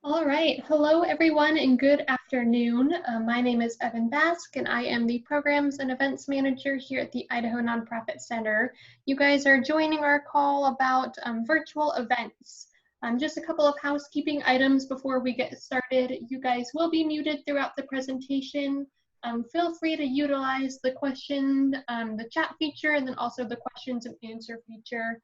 All right. Hello, everyone, and good afternoon. My name is Evan Bask, and I am the Programs and Events Manager here at the Idaho Nonprofit Center. You guys are joining our call about virtual events. Just a couple of housekeeping items before we get started. You guys will be muted throughout the presentation. Feel free to utilize the chat feature, and then also the questions and answer feature.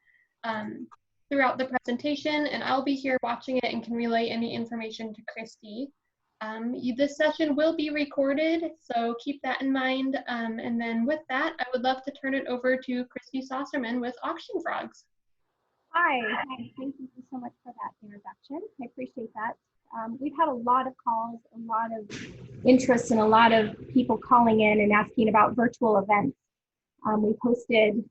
Throughout the presentation, and I'll be here watching it and can relay any information to Christy. This session will be recorded, so keep that in mind. And then with that, I would love to turn it over to Christy Saucerman with Auction Frogs. Hi, thank you so much for that introduction. I appreciate that. We've had a lot of calls, a lot of interest, and a lot of people calling in and asking about virtual events. We posted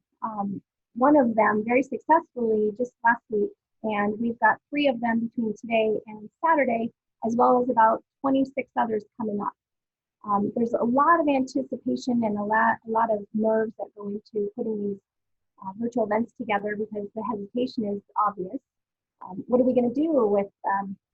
one of them very successfully just last week, and we've got 3 of them between today and Saturday, as well as about 26 others coming up. There's a lot of anticipation and a lot of nerves that go into putting these virtual events together because the hesitation is obvious. What are we going to do with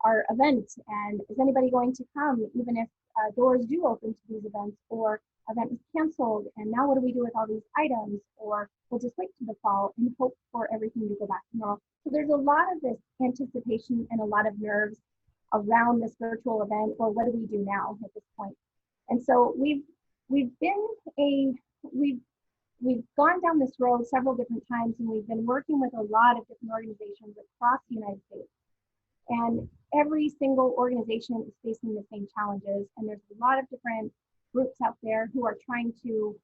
our event? And is anybody going to come even if doors do open to these events, or event is canceled? And now what do we do with all these items? Or we'll just wait to the fall and hope for everything to go back to normal. So there's a lot of this anticipation and a lot of nerves around this virtual event, or what do we do now at this point? And so we've gone down this road several different times, and we've been working with a lot of different organizations across the United States. And every single organization is facing the same challenges, and there's a lot of different groups out there who are trying to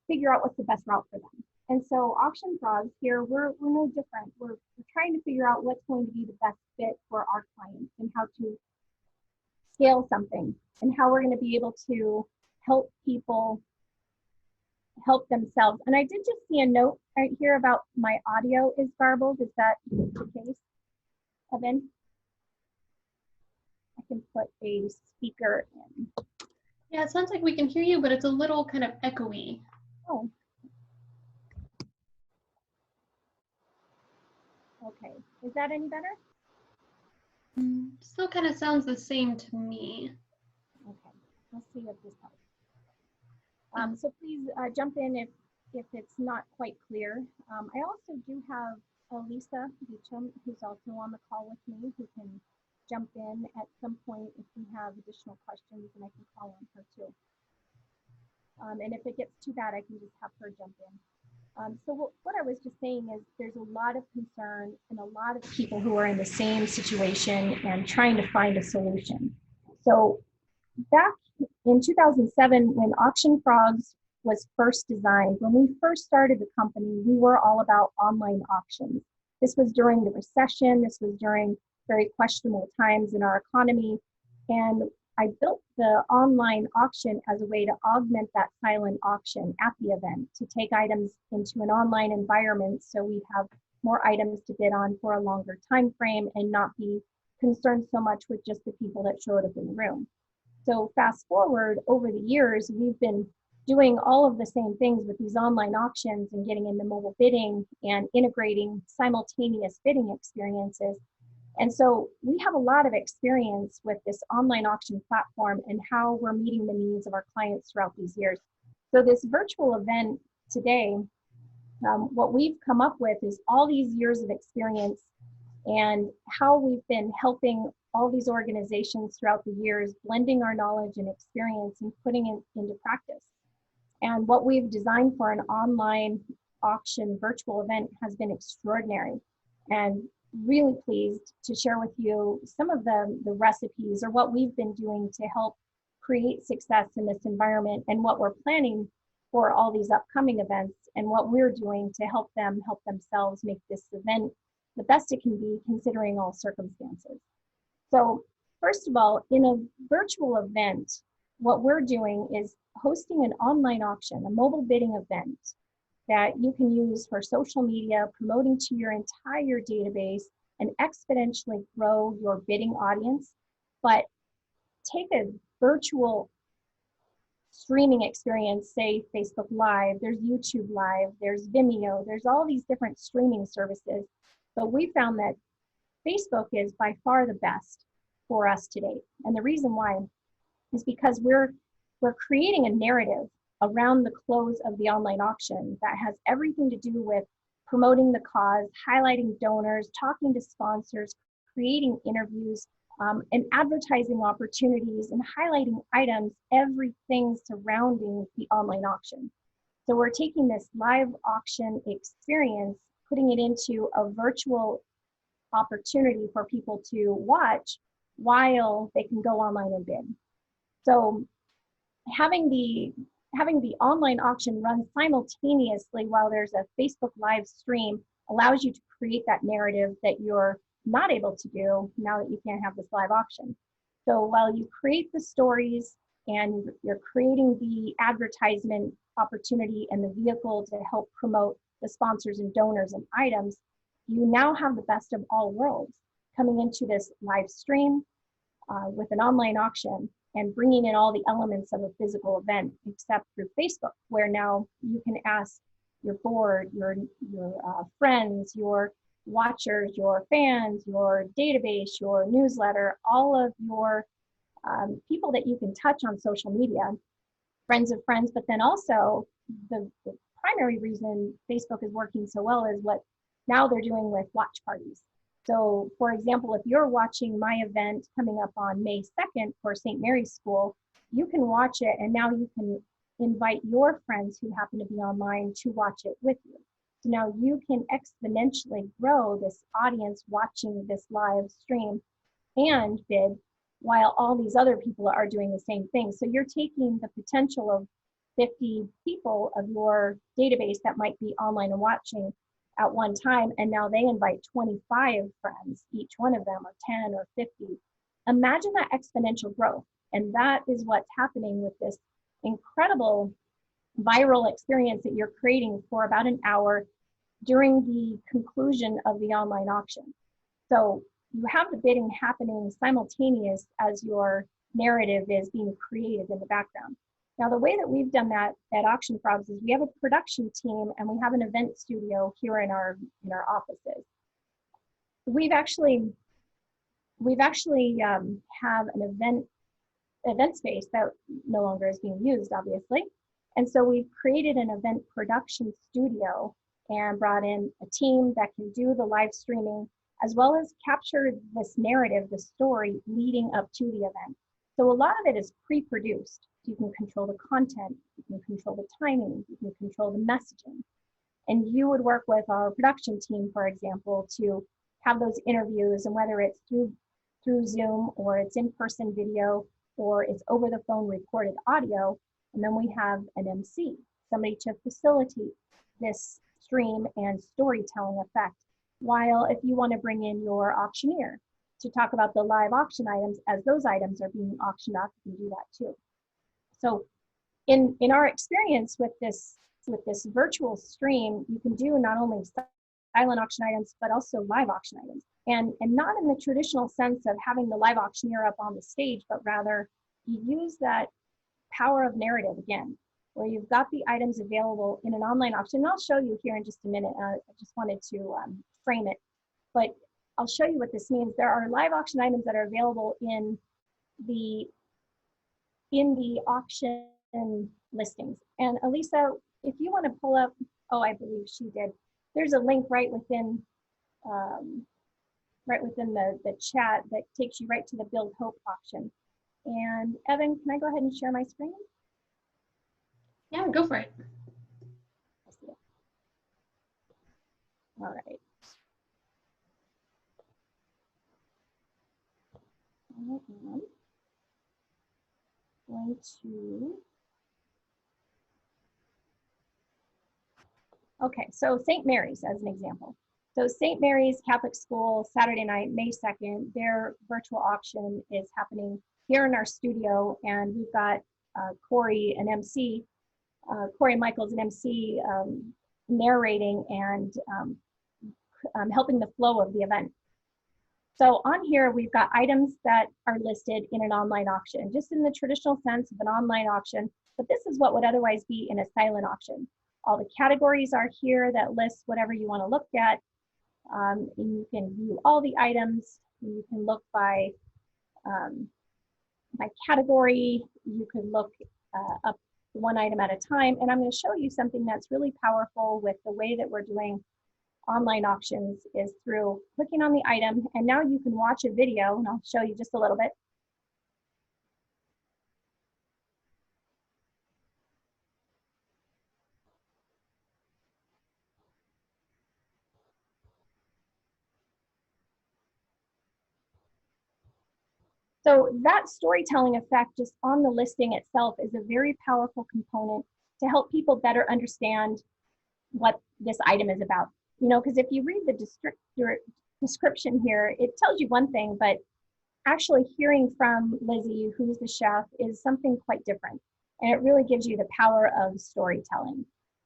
figure out what's the best route for them. And so Auction Frogs here, we're no different. We're trying to figure out what's going to be the best fit for our clients and how to scale something and how we're going to be able to help people help themselves. And I did just see a note right here about my audio is garbled. Is that the case, Evan? I can put a speaker in. Yeah, it sounds like we can hear you, but it's a little kind of echoey. Oh. Okay, is that any better? Still kind of sounds the same to me. Okay, let's see if this helps. So please jump in if it's not quite clear. I also do have Lisa Beecham, who's also on the call with me, who can jump in at some point if we have additional questions, and I can call on her too. And if it gets too bad, I can just have her jump in. So what I was just saying is there's a lot of concern and a lot of people who are in the same situation and trying to find a solution. So back in 2007, when Auction Frogs was first designed, when we first started the company, we were all about online auctions. This was during the recession. This was during very questionable times in our economy. And I built the online auction as a way to augment that silent auction at the event, to take items into an online environment so we have more items to bid on for a longer time frame and not be concerned so much with just the people that showed up in the room. So fast forward over the years, we've been doing all of the same things with these online auctions and getting into mobile bidding and integrating simultaneous bidding experiences. And so we have a lot of experience with this online auction platform and how we're meeting the needs of our clients throughout these years. So this virtual event today, what we've come up with is all these years of experience and how we've been helping all these organizations throughout the years, blending our knowledge and experience and putting it into practice. And what we've designed for an online auction virtual event has been extraordinary. And really pleased to share with you some of the recipes or what we've been doing to help create success in this environment, and what we're planning for all these upcoming events, and what we're doing to help them help themselves make this event the best it can be considering all circumstances. So first of all, in a virtual event, what we're doing is hosting an online auction, a mobile bidding event that you can use for social media, promoting to your entire database, and exponentially grow your bidding audience. But take a virtual streaming experience, say Facebook Live, there's YouTube Live, there's Vimeo, there's all these different streaming services. But we found that Facebook is by far the best for us today. And the reason why is because we're creating a narrative around the close of the online auction that has everything to do with promoting the cause, highlighting donors, talking to sponsors, creating interviews, and advertising opportunities, and highlighting items, everything surrounding the online auction. So we're taking this live auction experience, putting it into a virtual opportunity for people to watch while they can go online and bid. So having the online auction run simultaneously while there's a Facebook live stream allows you to create that narrative that you're not able to do now that you can't have this live auction. So while you create the stories and you're creating the advertisement opportunity and the vehicle to help promote the sponsors and donors and items, you now have the best of all worlds coming into this live stream with an online auction and bringing in all the elements of a physical event, except through Facebook, where now you can ask your board, your friends, your watchers, your fans, your database, your newsletter, all of your people that you can touch on social media, friends of friends, but then also the primary reason Facebook is working so well is what now they're doing with watch parties. So for example, if you're watching my event coming up on May 2nd for St. Mary's School, you can watch it and now you can invite your friends who happen to be online to watch it with you. So now you can exponentially grow this audience watching this live stream and bid while all these other people are doing the same thing. So you're taking the potential of 50 people of your database that might be online and watching at one time, and now they invite 25 friends, each one of them, or 10 or 50. Imagine that exponential growth. And that is what's happening with this incredible viral experience that you're creating for about an hour during the conclusion of the online auction. So you have the bidding happening simultaneous as your narrative is being created in the background. Now, the way that we've done that at Auction Frogs is we have a production team and we have an event studio here in our offices. We've actually have an event space that no longer is being used, obviously. And so we've created an event production studio and brought in a team that can do the live streaming as well as capture this narrative, the story leading up to the event. So a lot of it is pre-produced. You can control the content, you can control the timing, you can control the messaging. And you would work with our production team, for example, to have those interviews, and whether it's through Zoom or it's in-person video or it's over the phone recorded audio, and then we have an MC, somebody to facilitate this stream and storytelling effect. While if you want to bring in your auctioneer to talk about the live auction items as those items are being auctioned off, you can do that too. So in our experience with this virtual stream, you can do not only silent auction items, but also live auction items. And not in the traditional sense of having the live auctioneer up on the stage, but rather you use that power of narrative again, where you've got the items available in an online auction. And I'll show you here in just a minute. I just wanted to frame it, but I'll show you what this means. There are live auction items that are available in the auction listings. And Elisa, if you want to pull up, oh, I believe she did. There's a link right within the chat that takes you right to the Build Hope auction. And Evan, can I go ahead and share my screen? Yeah, go for it. I see it. All right. I am going to, okay, so St. Mary's as an example. So St. Mary's Catholic School, Saturday night, May 2nd, their virtual auction is happening here in our studio, and we've got Corey, an MC, Corey Michaels, an MC, narrating and helping the flow of the event. So on here, we've got items that are listed in an online auction, just in the traditional sense of an online auction, but this is what would otherwise be in a silent auction. All the categories are here that list whatever you want to look at. And you can view all the items. You can look by by category. You could look up one item at a time. And I'm going to show you something that's really powerful with the way that we're doing online auctions is through clicking on the item. And now you can watch a video, and I'll show you just a little bit. So that storytelling effect just on the listing itself is a very powerful component to help people better understand what this item is about. You know, because if you read the description here, it tells you one thing, but actually hearing from Lizzie, who's the chef, is something quite different. And it really gives you the power of storytelling.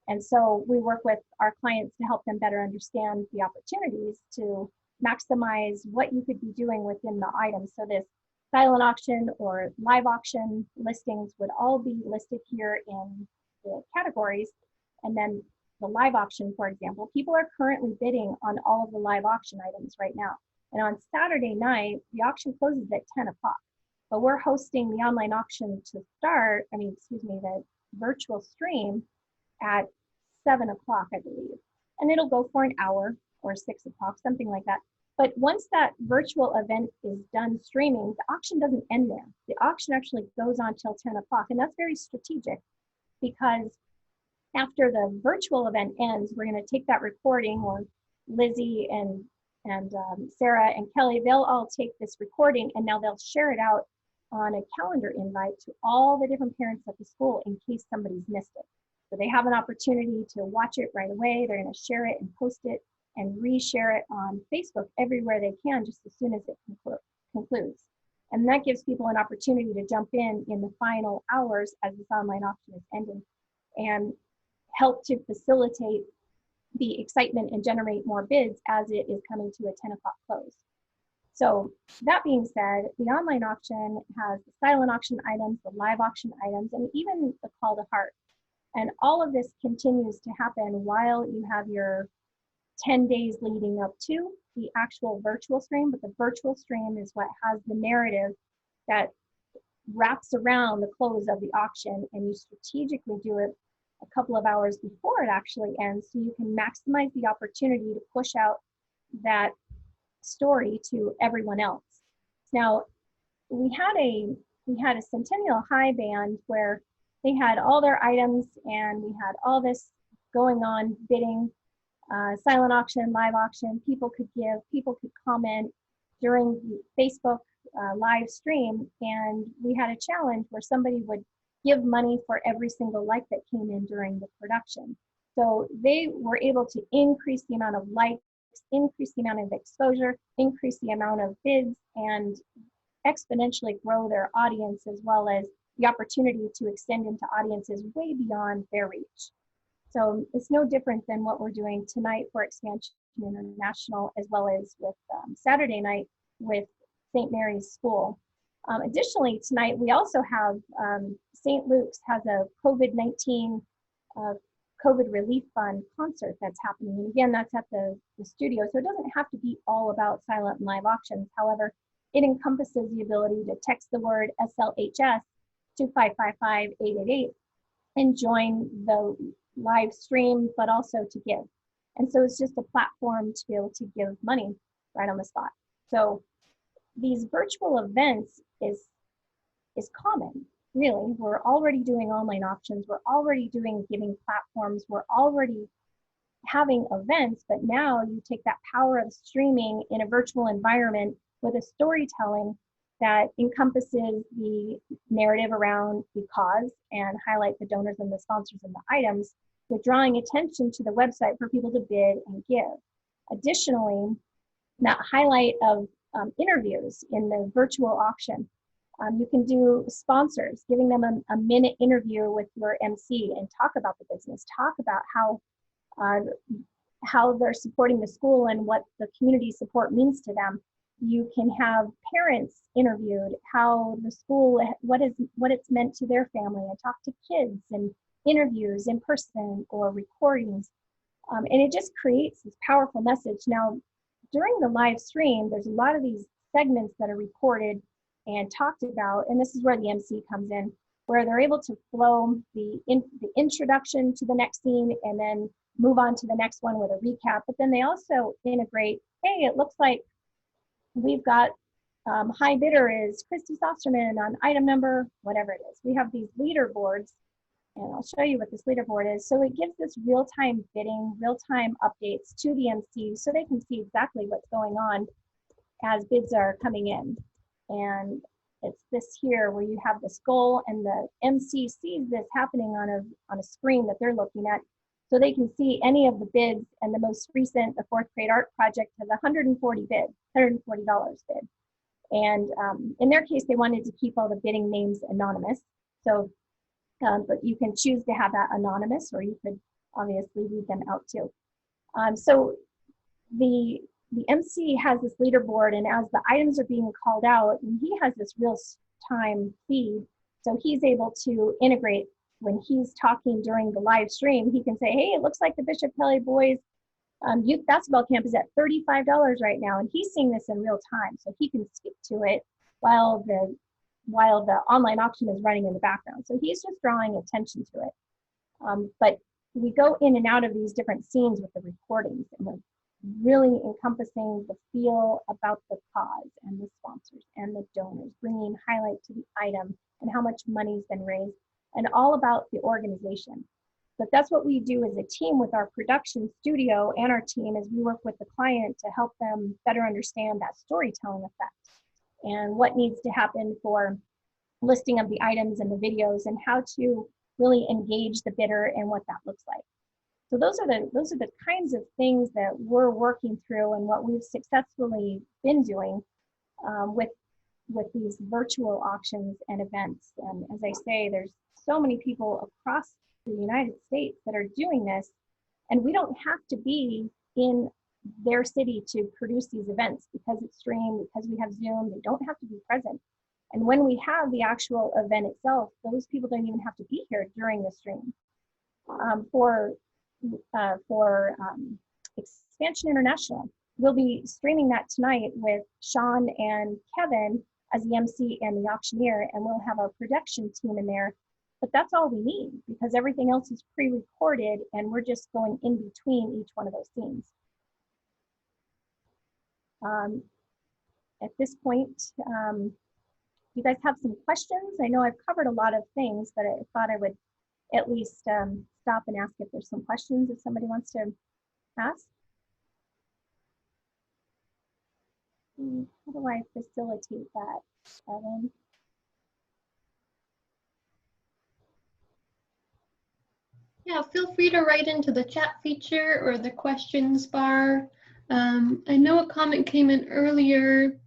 And so we work with our clients to help them better understand the opportunities to maximize what you could be doing within the item. So this silent auction or live auction listings would all be listed here in the categories. And then the live auction, for example, people are currently bidding on all of the live auction items right now. And on Saturday night, the auction closes at 10 o'clock. But we're hosting the online auction to start, the virtual stream at 7 o'clock, I believe. And it'll go for an hour or 6 o'clock, something like that. But once that virtual event is done streaming, the auction doesn't end there. The auction actually goes on till 10 o'clock. And that's very strategic because after the virtual event ends, we're going to take that recording, or Lizzie and Sarah and Kelly, they'll all take this recording and now they'll share it out on a calendar invite to all the different parents at the school in case somebody's missed it. So they have an opportunity to watch it right away. They're going to share it and post it and reshare it on Facebook everywhere they can just as soon as it concludes. And that gives people an opportunity to jump in the final hours as this online auction is ending and help to facilitate the excitement and generate more bids as it is coming to a 10 o'clock close. So that being said, the online auction has the silent auction items, the live auction items, and even the call to heart. And all of this continues to happen while you have your 10 days leading up to the actual virtual stream, but the virtual stream is what has the narrative that wraps around the close of the auction, and you strategically do it a couple of hours before it actually ends so you can maximize the opportunity to push out that story to everyone else. Now, we had a Centennial High band where they had all their items and we had all this going on, bidding, silent auction, live auction, people could give, people could comment during the Facebook live stream, and we had a challenge where somebody would give money for every single like that came in during the production. So they were able to increase the amount of likes, increase the amount of exposure, increase the amount of bids, and exponentially grow their audience, as well as the opportunity to extend into audiences way beyond their reach. So it's no different than what we're doing tonight for Expansion International, as well as with Saturday night with St. Mary's School. Additionally, tonight we also have St. Luke's has a COVID-19 COVID Relief Fund concert that's happening. And again, that's at the studio, so it doesn't have to be all about silent and live auctions. However, it encompasses the ability to text the word SLHS to 555-888 and join the live stream, but also to give. And so it's just a platform to be able to give money right on the spot. So these virtual events is common, really. We're already doing online auctions. We're already doing giving platforms. We're already having events, but now you take that power of streaming in a virtual environment with a storytelling that encompasses the narrative around the cause and highlight the donors and the sponsors and the items, with drawing attention to the website for people to bid and give. Additionally, that highlight of interviews in the virtual auction. You can do sponsors, giving them a minute interview with your MC and talk about the business, talk about how they're supporting the school and what the community support means to them. You can have parents interviewed, how the school, what it's meant to their family, and talk to kids and interviews in person or recordings. And it just creates this powerful message. Now, during the live stream, there's a lot of these segments that are recorded and talked about, and this is where the MC comes in, where they're able to flow the introduction to the next scene and then move on to the next one with a recap. But then they also integrate, hey, it looks like we've got high bidder is Christy Sosterman on item number, whatever it is. We have these leaderboards, and I'll show you what this leaderboard is. So it gives this real-time bidding, real-time updates to the MC so they can see exactly what's going on as bids are coming in. And it's this here where you have this goal and the MC sees this happening on a screen that they're looking at. So they can see any of the bids, and the most recent, the fourth grade art project has 140 bids, $140 bid. And in their case, they wanted to keep all the bidding names anonymous. So, but you can choose to have that anonymous, or you could obviously read them out too. So the MC has this leaderboard, and as the items are being called out, and he has this real-time feed, so he's able to integrate when he's talking during the live stream. He can say, hey, it looks like the Bishop Kelly boys youth basketball camp is at $35 right now, and he's seeing this in real time, so he can speak to it while the online auction is running in the background. So he's just drawing attention to it. But we go in and out of these different scenes with the recordings, and we're really encompassing the feel about the cause and the sponsors and the donors, bringing highlight to the item and how much money's been raised, and all about the organization. But that's what we do as a team with our production studio and our team, is we work with the client to help them better understand that storytelling effect and what needs to happen for listing of the items and the videos, and how to really engage the bidder and what that looks like. So those are the kinds of things that we're working through, and what we've successfully been doing with these virtual auctions and events. And as I say, there's so many people across the United States that are doing this, and we don't have to be in their city to produce these events, because it's streamed, because we have Zoom. They don't have to be present. And when we have the actual event itself, those people don't even have to be here during the stream. For Expansion International, we'll be streaming that tonight with Sean and Kevin as the MC and the auctioneer, and we'll have our production team in there. But that's all we need, because everything else is pre-recorded, and we're just going in between each one of those scenes. At this point, you guys have some questions? I know I've covered a lot of things, but I thought I would at least stop and ask if there's some questions if somebody wants to ask. How do I facilitate that, Evan? Yeah, feel free to write into the chat feature or the questions bar. I know a comment came in earlier.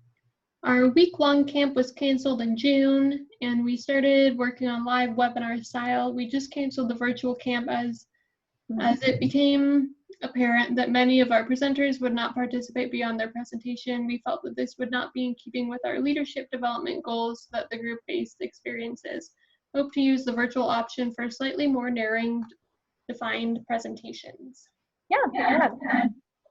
Our week-long camp was canceled in June, and we started working on live webinar style. We just canceled the virtual camp as it became apparent that many of our presenters would not participate beyond their presentation. We felt that this would not be in keeping with our leadership development goals that the group-based experiences. Hope to use the virtual option for slightly more narrowing defined presentations. Yeah.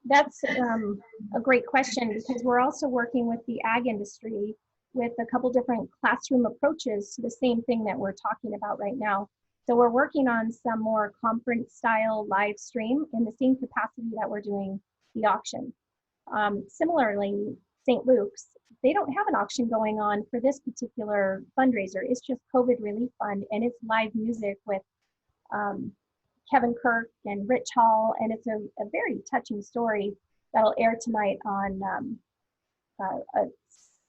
That's a great question, because we're also working with the ag industry with a couple different classroom approaches to the same thing that we're talking about right now. So we're working on some more conference style live stream in the same capacity that we're doing the auction. Similarly, St. Luke's, they don't have an auction going on for this particular fundraiser. It's just COVID Relief Fund, and it's live music with Kevin Kirk and Rich Hall, and it's a very touching story that'll air tonight on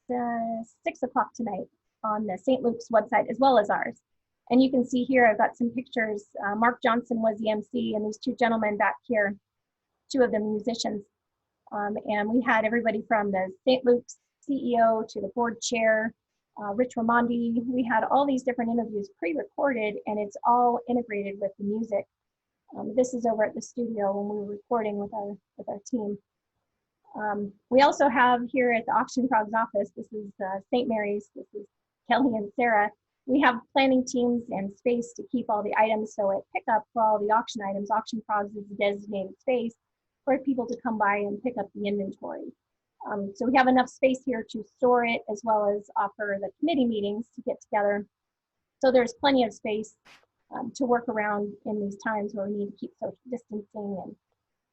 6 o'clock tonight on the St. Luke's website, as well as ours. And you can see here, I've got some pictures. Mark Johnson was the MC, and these two gentlemen back here, two of them musicians. And we had everybody from the St. Luke's CEO to the board chair, Rich Ramondi. We had all these different interviews pre-recorded, and it's all integrated with the music. This is over at the studio when we were recording with our team. We also have here at the Auction Frogs office, this is St. Mary's, this is Kelly and Sarah. We have planning teams and space to keep all the items. So at pickup for all the auction items, Auction Frogs is a designated space for people to come by and pick up the inventory. So we have enough space here to store it as well as offer the committee meetings to get together. So there's plenty of space to work around in these times where we need to keep social distancing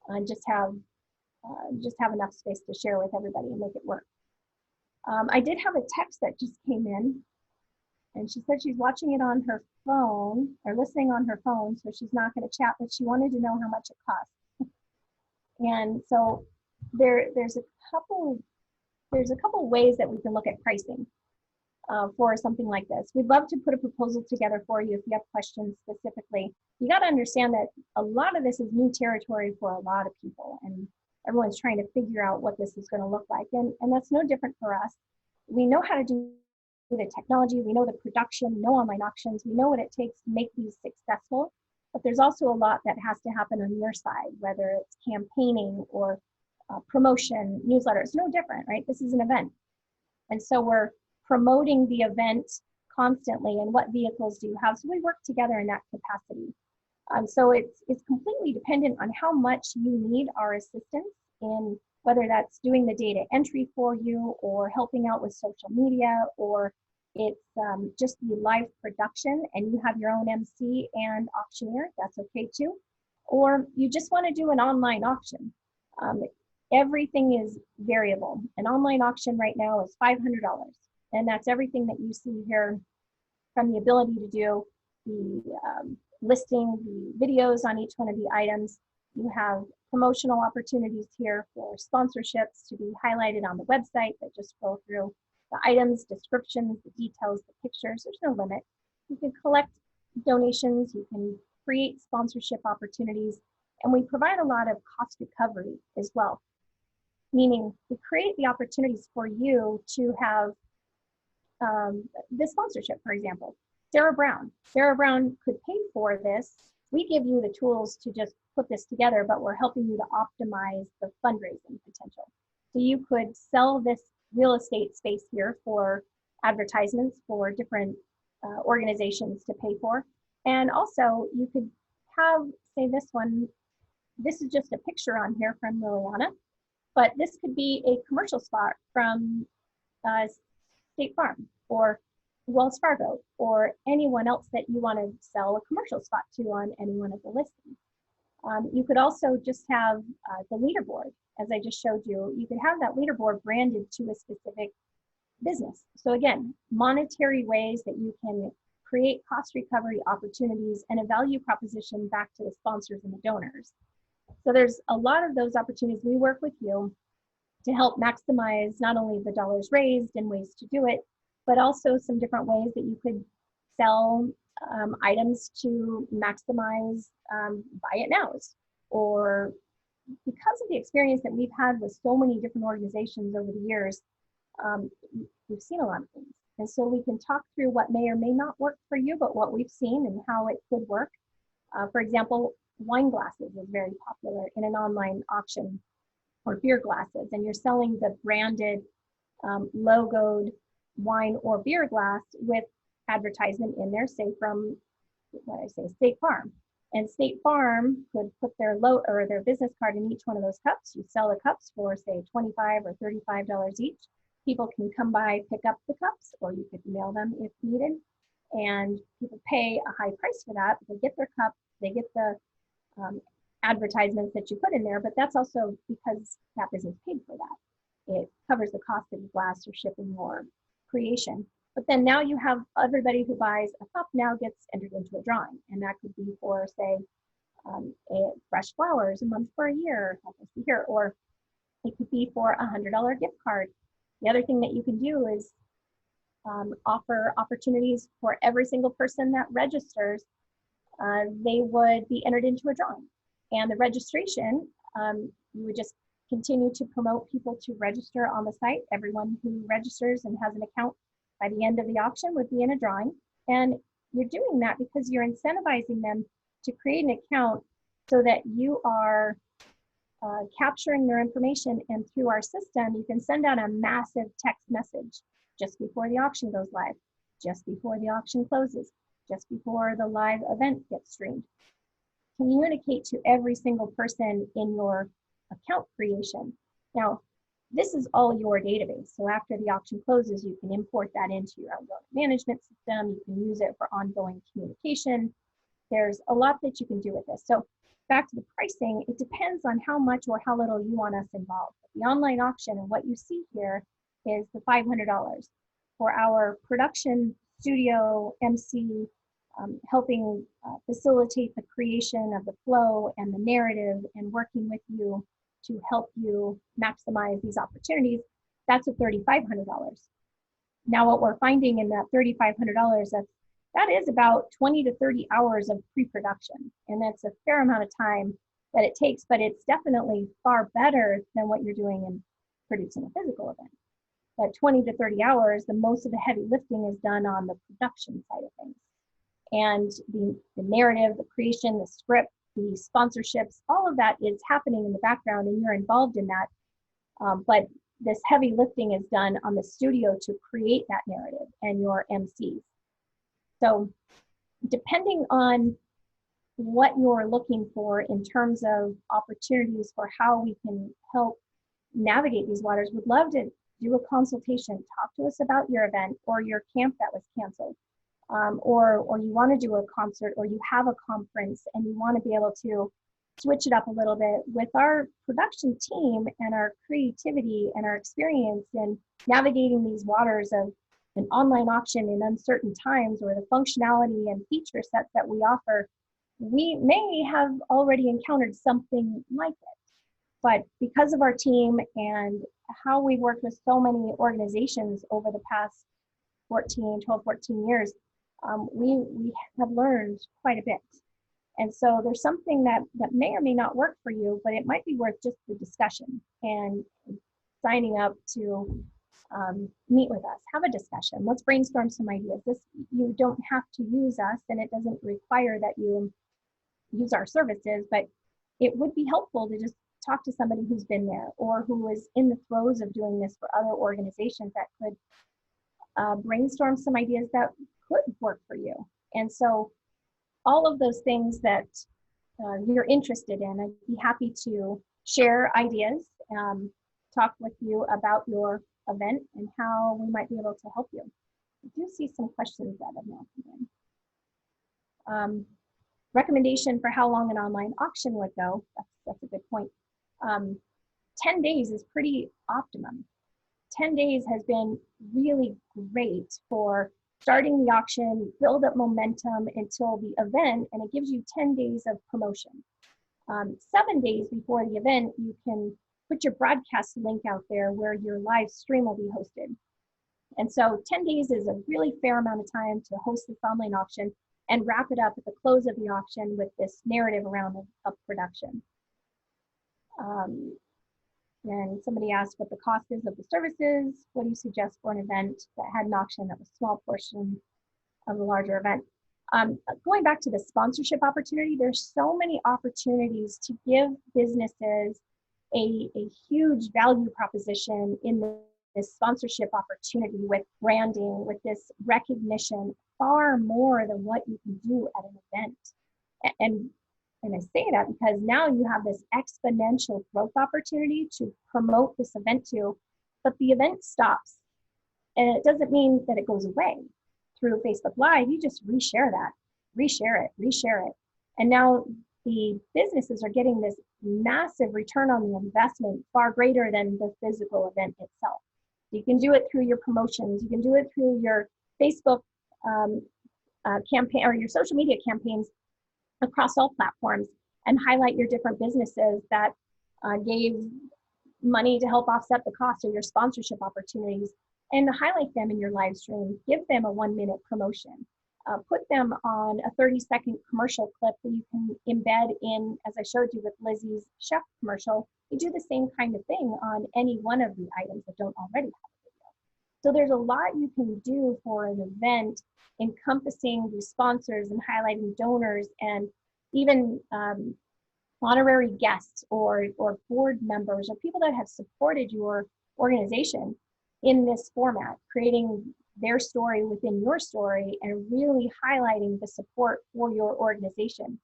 and just have enough space to share with everybody and make it work. I did have a text that just came in, and she said she's watching it on her phone or listening on her phone, so she's not going to chat, but she wanted to know how much it costs. And so there's a couple ways that we can look at pricing for something like this. We'd love to put a proposal together for you if you have questions specifically. You got to understand that a lot of this is new territory for a lot of people, and everyone's trying to figure out what this is going to look like. And that's no different for us. We know how to do the technology, we know the production, no online auctions, we know what it takes to make these successful, but there's also a lot that has to happen on your side, whether it's campaigning or promotion, newsletters, no different, right? This is an event. And so we're promoting the event constantly, and what vehicles do you have? So we work together in that capacity. So it's completely dependent on how much you need our assistance in, whether that's doing the data entry for you or helping out with social media, or it's just the live production and you have your own MC and auctioneer, that's okay too. Or you just want to do an online auction. Everything is variable. An online auction right now is $500. And that's everything that you see here, from the ability to do the listing, the videos on each one of the items. You have promotional opportunities here for sponsorships to be highlighted on the website that just scroll through the items, descriptions, the details, the pictures. There's no limit. You can collect donations, you can create sponsorship opportunities, and we provide a lot of cost recovery as well. Meaning we create the opportunities for you to have this sponsorship, for example. Sarah Brown could pay for this. We give you the tools to just put this together, but we're helping you to optimize the fundraising potential. So you could sell this real estate space here for advertisements for different organizations to pay for. And also you could have, say this one, this is just a picture on here from Liliana, but this could be a commercial spot from State Farm or Wells Fargo or anyone else that you want to sell a commercial spot to on any one of the listings. You could also just have the leaderboard, as I just showed you. You could have that leaderboard branded to a specific business. So again, monetary ways that you can create cost recovery opportunities and a value proposition back to the sponsors and the donors. So there's a lot of those opportunities. We work with you to help maximize not only the dollars raised and ways to do it, but also some different ways that you could sell items to maximize buy it nows. Or because of the experience that we've had with so many different organizations over the years, we've seen a lot of things. And so we can talk through what may or may not work for you, but what we've seen and how it could work. For example, wine glasses is very popular in an online auction, or beer glasses, and you're selling the branded logoed wine or beer glass with advertisement in there, say from State Farm. And State Farm could put their their business card in each one of those cups. You sell the cups for say $25 or $35 each. People can come by, pick up the cups, or you could mail them if needed. And people pay a high price for that. They get their cup, they get the advertisements that you put in there, but that's also because that business paid for that. It covers the cost of the glass or shipping or creation. But then now you have everybody who buys a cup now gets entered into a drawing, and that could be for, say, fresh flowers, a month for a year, here, or it could be for a $100 gift card. The other thing that you can do is offer opportunities for every single person that registers. They would be entered into a drawing, and the registration, you would just continue to promote people to register on the site. Everyone who registers and has an account by the end of the auction would be in a drawing. And you're doing that because you're incentivizing them to create an account so that you are capturing their information, and through our system, you can send out a massive text message just before the auction goes live, just before the auction closes, just before the live event gets streamed. Communicate to every single person in your account creation. Now, this is all your database. So after the auction closes, you can import that into your own management system. You can use it for ongoing communication. There's a lot that you can do with this. So back to the pricing, it depends on how much or how little you want us involved. The online auction, and what you see here, is the $500 for our production studio MC, helping facilitate the creation of the flow and the narrative and working with you to help you maximize these opportunities. That's at $3,500. Now what we're finding in that $3,500, that is about 20 to 30 hours of pre-production. And that's a fair amount of time that it takes, but it's definitely far better than what you're doing in producing a physical event. At 20 to 30 hours, the most of the heavy lifting is done on the production side of things. And the narrative, the creation, the script, the sponsorships, all of that is happening in the background and you're involved in that. But this heavy lifting is done on the studio to create that narrative and your MCs. So depending on what you're looking for in terms of opportunities for how we can help navigate these waters, we'd love to do a consultation. Talk to us about your event or your camp that was canceled, or you want to do a concert, or you have a conference and you want to be able to switch it up a little bit. With our production team and our creativity and our experience in navigating these waters of an online auction in uncertain times, or the functionality and feature sets that we offer, we may have already encountered something like it. But because of our team and how we've worked with so many organizations over the past 12, 14 years, we have learned quite a bit. And so there's something that may or may not work for you, but it might be worth just the discussion and signing up to meet with us, have a discussion. Let's brainstorm some ideas. You don't have to use us, and it doesn't require that you use our services, but it would be helpful to just talk to somebody who's been there or who is in the throes of doing this for other organizations that could brainstorm some ideas that could work for you. And so all of those things that you're interested in, I'd be happy to share ideas, talk with you about your event and how we might be able to help you. I do see some questions that have now come in. Recommendation for how long an online auction would go, that's a good point. 10 days is pretty optimum. 10 days has been really great for starting the auction, build up momentum until the event, and it gives you 10 days of promotion. 7 days before the event, you can put your broadcast link out there where your live stream will be hosted. And so 10 days is a really fair amount of time to host this online auction and wrap it up at the close of the auction with this narrative around of production. And somebody asked what the cost is of the services. What do you suggest for an event that had an auction that was a small portion of a larger event? Going back to the sponsorship opportunity, there's so many opportunities to give businesses a huge value proposition in this sponsorship opportunity, with branding, with this recognition, far more than what you can do at an event. And I say that because now you have this exponential growth opportunity to promote this event to, but the event stops. And it doesn't mean that it goes away. Through Facebook Live, you just reshare that, reshare it. And now the businesses are getting this massive return on the investment, far greater than the physical event itself. You can do it through your promotions. You can do it through your Facebook campaign or your social media campaigns across all platforms, and highlight your different businesses that gave money to help offset the cost of your sponsorship opportunities, and highlight them in your live stream. Give them a 1-minute promotion. Put them on a 30-second commercial clip that you can embed in, as I showed you with Lizzie's chef commercial. You do the same kind of thing on any one of the items that don't already have a video. So there's a lot you can do for an event, encompassing the sponsors and highlighting donors, and even honorary guests or board members or people that have supported your organization in this format, creating their story within your story and really highlighting the support for your organization.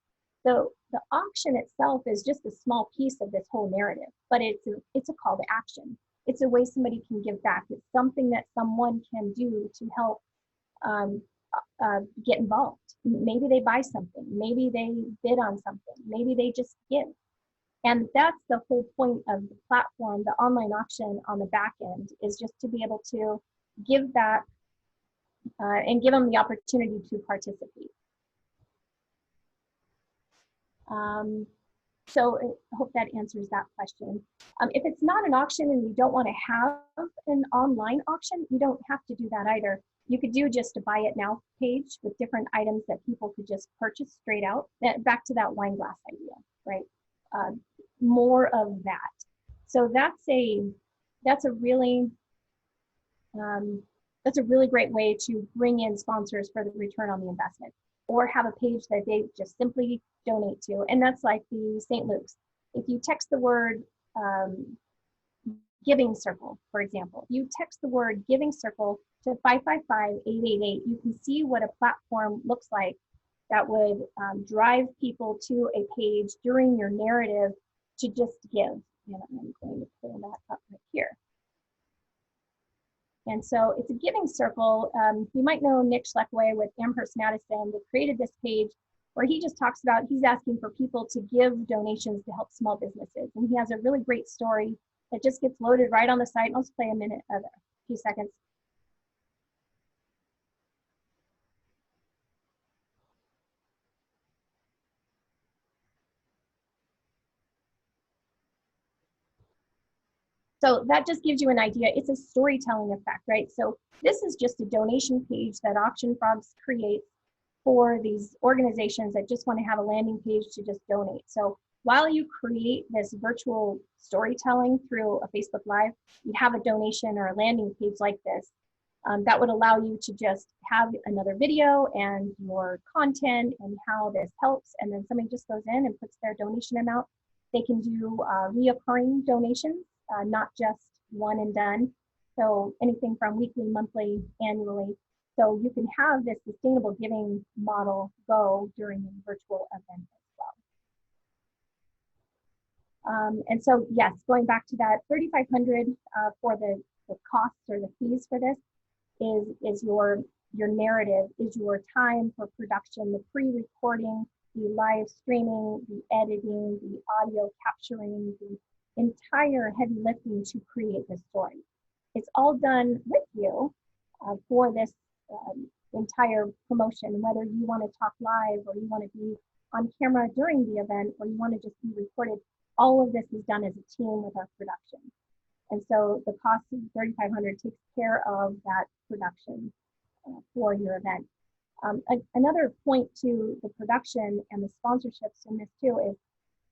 So the auction itself is just a small piece of this whole narrative, but it's a call to action. It's a way somebody can give back. It's something that someone can do to help um, get involved. Maybe they buy something, maybe they bid on something, maybe they just give. And that's the whole point of the platform, the online auction on the back end, is just to be able to give back and give them the opportunity to participate. So I hope that answers that question. If it's not an auction and you don't want to have an online auction, you don't have to do that either. You could do just a buy it now page with different items that people could just purchase straight out. Back to that wine glass idea, right? More of that. So that's a really great way to bring in sponsors for the return on the investment, or have a page that they just simply donate to. And that's like the St. Luke's. If you text the word giving circle, for example, you text the word giving circle to 555-888, you can see what a platform looks like that would drive people to a page during your narrative to just give. And I'm going to pull that up right here. And so it's a giving circle. You might know Nick Schleckway with Amherst Madison. They created this page where he just talks about, he's asking for people to give donations to help small businesses. And he has a really great story that just gets loaded right on the site. I'll just play a few seconds. So that just gives you an idea. It's a storytelling effect, right? So this is just a donation page that Auction Frogs creates for these organizations that just want to have a landing page to just donate. So while you create this virtual storytelling through a Facebook Live, you have a donation or a landing page like this that would allow you to just have another video and your content and how this helps. And then somebody just goes in and puts their donation amount. They can do reoccurring donations, not just one and done. So anything from weekly, monthly, annually. So you can have this sustainable giving model go during a virtual event as well. And so yes, going back to that, $3,500 for the costs or the fees for this is your narrative, is your time for production, the pre-recording, the live streaming, the editing, the audio capturing, the entire heavy lifting to create this story. It's all done with you for this entire promotion, whether you want to talk live or you want to be on camera during the event or you want to just be recorded. All of this is done as a team with our production. And so the cost of $3,500 takes care of that production for your event. Another point to the production and the sponsorships in this too is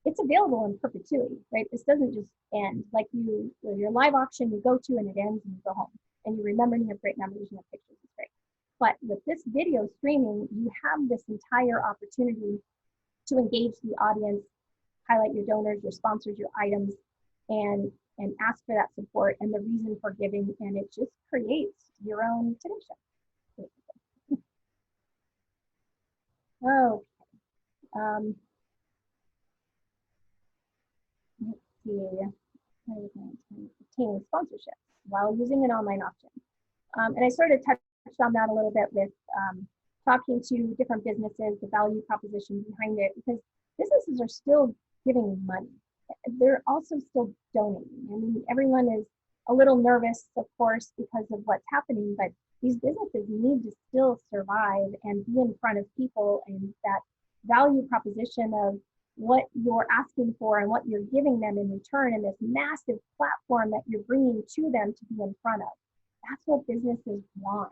it's available in perpetuity, right? This doesn't just end. Like your live auction, you go to and it ends and you go home. And you remember and you have great memories and you have pictures, it's great. But with this video streaming, you have this entire opportunity to engage the audience, highlight your donors, your sponsors, your items, and ask for that support and the reason for giving. And it just creates your own Today Show. Okay. Let's see. Obtaining sponsorships while using an online auction. And I sort of touched on that a little bit with talking to different businesses, the value proposition behind it, because businesses are still giving money. They're also still donating. I mean, everyone is a little nervous, of course, because of what's happening, but these businesses need to still survive and be in front of people, and that value proposition of what you're asking for and what you're giving them in return in this massive platform that you're bringing to them to be in front of. That's what businesses want.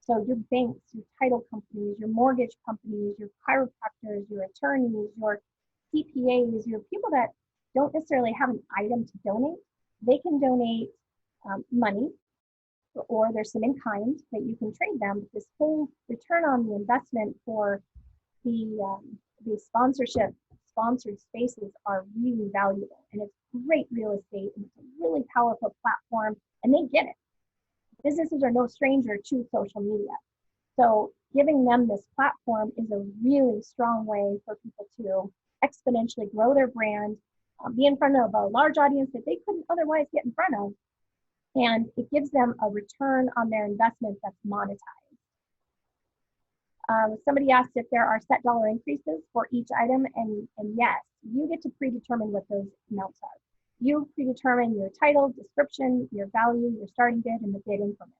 So your banks, your title companies, your mortgage companies, your chiropractors, your attorneys, your CPAs, your people that don't necessarily have an item to donate, they can donate money, or there's some in kind that you can trade them. This whole return on the investment for the sponsored spaces are really valuable, and it's great real estate, and it's a really powerful platform, and they get it. Businesses are no stranger to social media. So giving them this platform is a really strong way for people to exponentially grow their brand, be in front of a large audience that they couldn't otherwise get in front of, and it gives them a return on their investment that's monetized. Somebody asked if there are set dollar increases for each item, and yes, you get to predetermine what those amounts are. You predetermine your title, description, your value, your starting bid, and the bid increments.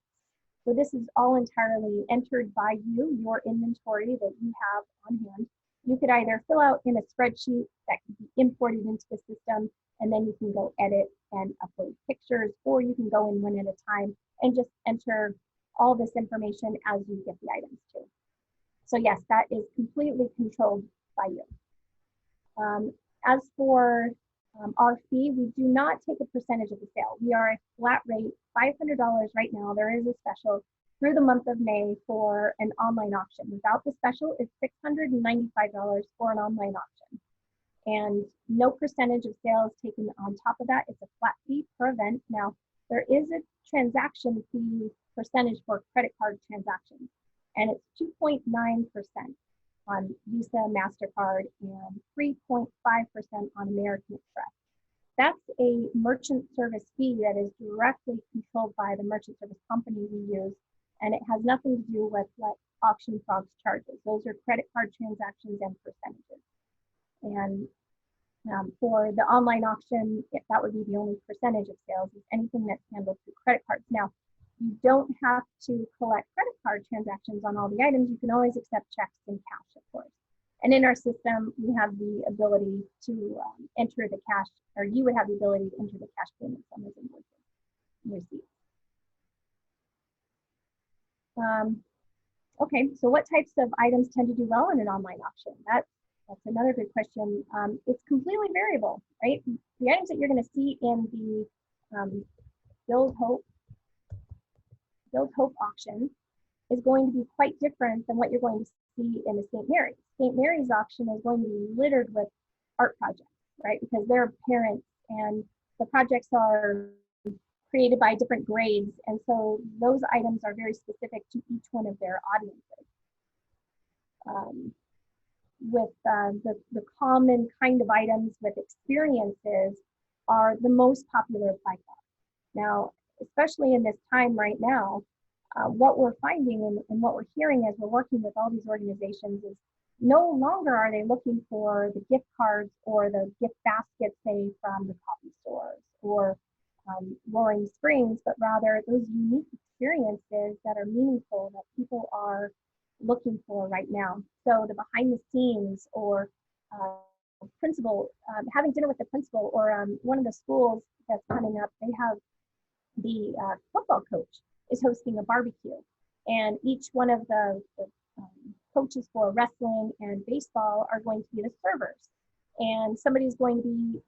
So this is all entirely entered by you, your inventory that you have on hand. You could either fill out in a spreadsheet that can be imported into the system, and then you can go edit and upload pictures, or you can go in one at a time and just enter all this information as you get the items to. So yes, that is completely controlled by you. As for our fee, we do not take a percentage of the sale. We are a flat rate, $500 right now. There is a special through the month of May for an online auction. Without the special, it's $695 for an online auction. And no percentage of sales taken on top of that. It's a flat fee per event. Now, there is a transaction fee percentage for credit card transactions, and it's 2.9% on Visa, MasterCard, and 3.5% on American Express. That's a merchant service fee that is directly controlled by the merchant service company we use, and it has nothing to do with what Auction Frogs charges. Those are credit card transactions and percentages. And for the online auction, that would be the only percentage of sales, is anything that's handled through credit cards. Now, you don't have to collect credit card transactions on all the items. You can always accept checks and cash, of course. And in our system, we have the ability to enter the cash, or you would have the ability to enter the cash payments on those invoices and receipts. Okay, so what types of items tend to do well in an online auction? That's another good question. It's completely variable, right? The items that you're going to see in the Build Hope auction is going to be quite different than what you're going to see in the St. Mary's. St. Mary's auction is going to be littered with art projects, right? Because they're parents and the projects are created by different grades. And so those items are very specific to each one of their audiences. With the common kind of items with experiences are the most popular by far. Now, especially in this time right now, what we're finding and what we're hearing as we're working with all these organizations is no longer are they looking for the gift cards or the gift baskets, say, from the coffee stores or Roaring Springs, but rather those unique experiences that are meaningful that people are looking for right now. So the behind the scenes, or principal, having dinner with the principal, or one of the schools that's coming up, they have the football coach is hosting a barbecue, and each one of the coaches for wrestling and baseball are going to be the servers, and somebody's going to be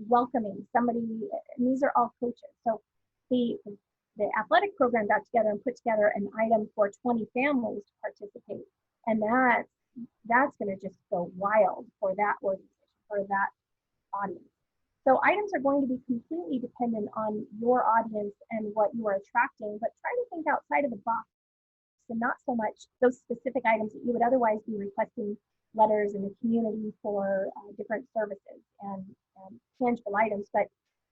welcoming somebody, and these are all coaches. So the athletic program got together and put together an item for 20 families to participate, and that's going to just go wild for that organization, for that audience. So items are going to be completely dependent on your audience and what you are attracting, but try to think outside of the box and not so much those specific items that you would otherwise be requesting letters in the community for different services and tangible items, but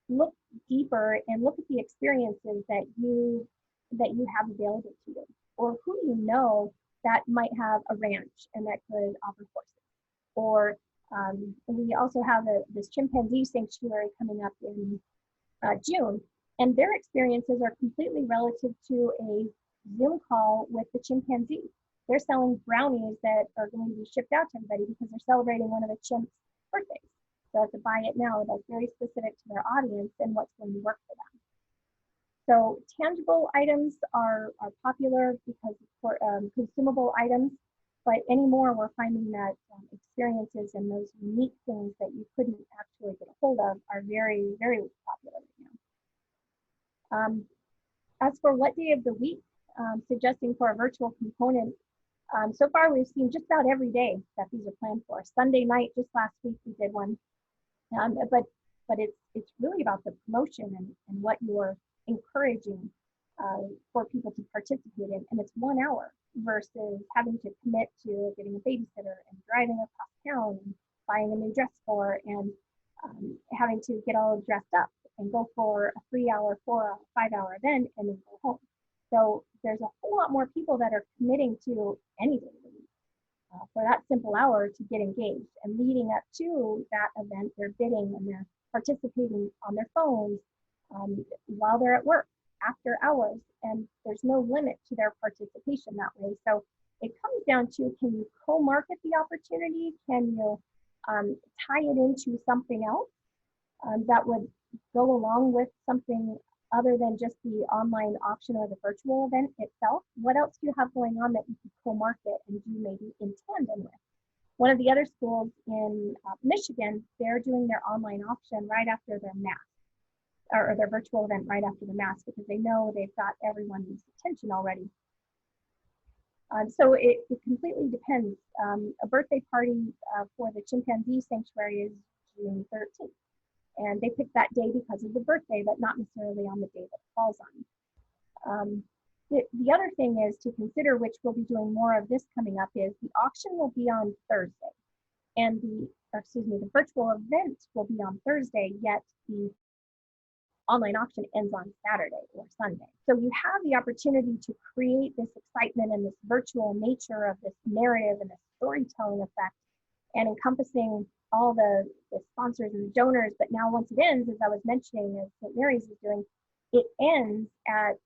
look deeper and look at the experiences that you have available to you, or who you know that might have a ranch and that could offer horses. Or we also have this chimpanzee sanctuary coming up in June, and their experiences are completely relative to a Zoom call with the chimpanzee. They're selling brownies that are going to be shipped out to everybody because they're celebrating one of the chimps' birthdays. So to buy it now, that's very specific to their audience and what's going to work for them. So tangible items are popular because for consumable items, but anymore we're finding that experiences and those unique things that you couldn't actually get a hold of are very, very popular right now. As for what day of the week, suggesting for a virtual component, so far we've seen just about every day that these are planned for. Sunday night, just last week we did one, but it's really about the promotion and what you're encouraging for people to participate in, and it's 1 hour versus having to commit to getting a babysitter and driving across town and buying a new dress for and having to get all dressed up. and go for a 3-hour, 4-hour, 5-hour event and then go home. So there's a whole lot more people that are committing to any day of the week for that simple hour to get engaged. And leading up to that event, they're bidding and they're participating on their phones while they're at work, after hours, and there's no limit to their participation that way. So it comes down to, can you co-market the opportunity? Can you tie it into something else that would go along with something other than just the online auction or the virtual event itself? What else do you have going on that you could co-market and do maybe in tandem with? One of the other schools in Michigan, they're doing their online auction right after their mass, or their virtual event right after the mass, because they know they've got everyone's attention already. So it completely depends. A birthday party for the chimpanzee sanctuary is June 13th. And they picked that day because of the birthday, but not necessarily on the day that it falls on. The other thing is to consider, which we'll be doing more of this coming up, is the auction will be on Thursday. And the virtual event will be on Thursday, yet the online auction ends on Saturday or Sunday. So you have the opportunity to create this excitement and this virtual nature of this narrative and this storytelling effect, and encompassing all the sponsors and the donors. But now once it ends, as I was mentioning, as St. Mary's is doing, it ends at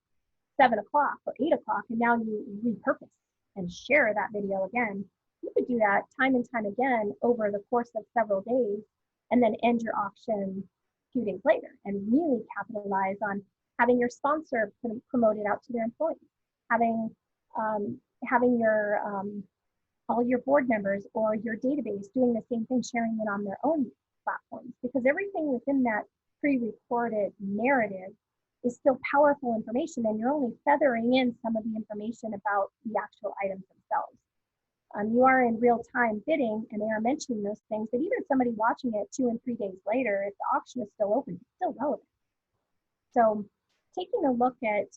7 o'clock or 8 o'clock, and now you repurpose and share that video again. You could do that time and time again over the course of several days, and then end your auction a few days later and really capitalize on having your sponsor promote it out to their employees, having your all your board members or your database doing the same thing, sharing it on their own platforms, because everything within that pre-recorded narrative is still powerful information, and you're only feathering in some of the information about the actual items themselves. You are in real time bidding, and they are mentioning those things that even somebody watching it 2 and 3 days later, if the auction is still open, it's still relevant. So taking a look at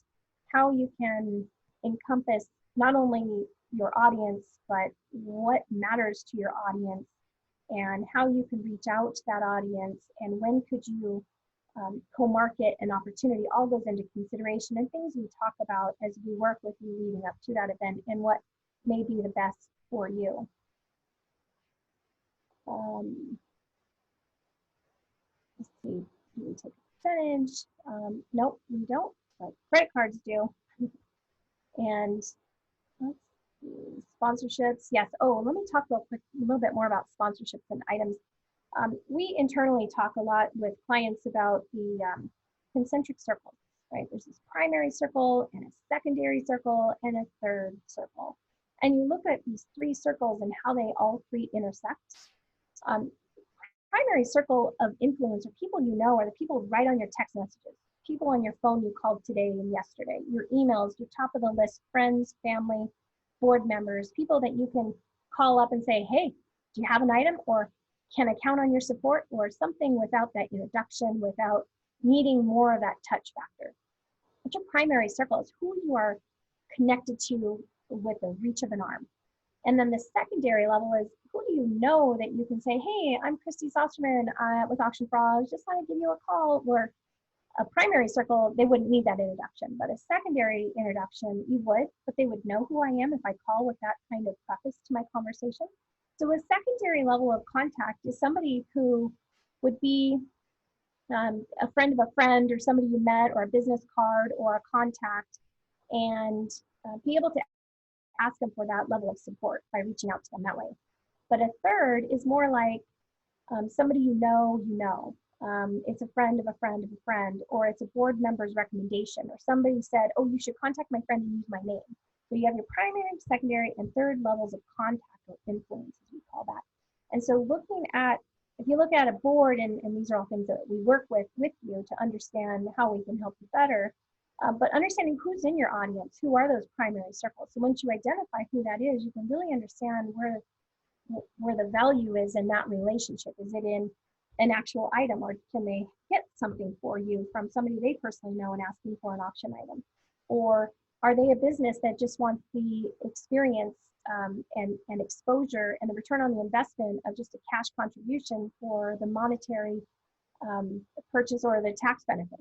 how you can encompass not only your audience, but what matters to your audience and how you can reach out to that audience, and when could you co-market an opportunity, all goes into consideration, and things we talk about as we work with you leading up to that event and what may be the best for you. Let's see, do we take a percentage? Nope, we don't, but credit cards do. And let's see, sponsorships, yes. Oh, let me talk real quick, a little bit more about sponsorships and items. We internally talk a lot with clients about the concentric circles, right? There's this primary circle and a secondary circle and a third circle. And you look at these 3 circles and how they all 3 intersect. Primary circle of influence are people you know, are the people right on your text messages, people on your phone you called today and yesterday, your emails, your top of the list, friends, family, board members, people that you can call up and say, hey, do you have an item, or can I count on your support, or something, without that introduction, without needing more of that touch factor. But your primary circle is who you are connected to with the reach of an arm. And then the secondary level is, who do you know that you can say, hey, I'm Christy Sosterman with Auction Frogs, just want to give you a call. Or a primary circle, they wouldn't need that introduction, but a secondary introduction, you would, but they would know who I am if I call with that kind of preface to my conversation. So a secondary level of contact is somebody who would be a friend of a friend, or somebody you met, or a business card, or a contact, and be able to ask them for that level of support by reaching out to them that way. But a third is more like somebody you know. It's a friend of a friend of a friend, or it's a board member's recommendation, or somebody said, oh, you should contact my friend and use my name. So you have your primary, secondary, and third levels of contact or influence, as we call that. And so looking at, if you look at a board, and these are all things that we work with you to understand how we can help you better, but understanding who's in your audience, who are those primary circles. So once you identify who that is, you can really understand where the value is in that relationship. Is it in an actual item, or can they get something for you from somebody they personally know and asking for an auction item? Or are they a business that just wants the experience and exposure and the return on the investment of just a cash contribution for the monetary purchase or the tax benefit,